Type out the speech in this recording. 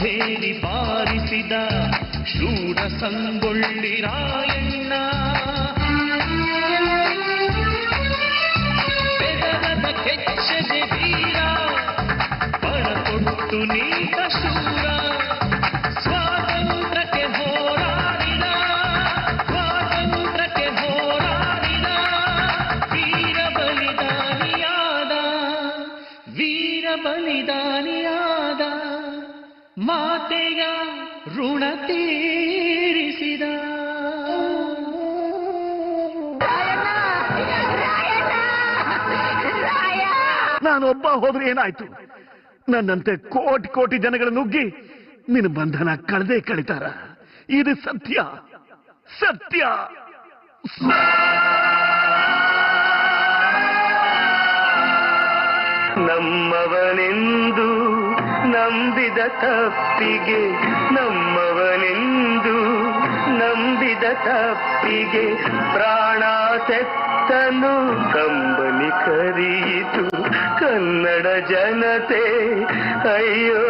ಭೇರಿ ಬಾರಿಸಿದ ಶೂರ ಸಂಗೊಳ್ಳಿ ರಾಯಣ್ಣ ಬೆದರದ ಕೆಚ್ಚದೆ ವೀರ ಪಣ ಕೊಟ್ಟು ನೀತ ಶೂರ ಸ್ವಾತಂತ್ರ್ಯಕ್ಕೆ ಹೋರಾಡಿದ ವೀರ ಬಲಿದಾನಿಯಾದ ಮಾತೆಯ ಋಣ ತೀರಿಸಿದ. ನಾನೊಬ್ಬ ಹೋದ್ರೆ ಏನಾಯ್ತು? ನನ್ನಂತೆ ಕೋಟಿ ಕೋಟಿ ಜನಗಳ ನುಗ್ಗಿ ನಿನ್ನ ಬಂಧನ ಕಳೆದೇ ಕಳಿತಾರ. ಇದು ಸತ್ಯ ಸತ್ಯ. ನಮ್ಮವನೆಂದು ನಂಬಿದ ತಪ್ಪಿಗೆ, ನಮ್ಮವನೆಂದು ನಂಬಿದ ತಪ್ಪಿಗೆ ಪ್ರಾಣ ತೆತ್ತನು ಕಂಬನಿ ಕರೀತು ಕನ್ನಡ ಜನತೆ. ಅಯ್ಯೋ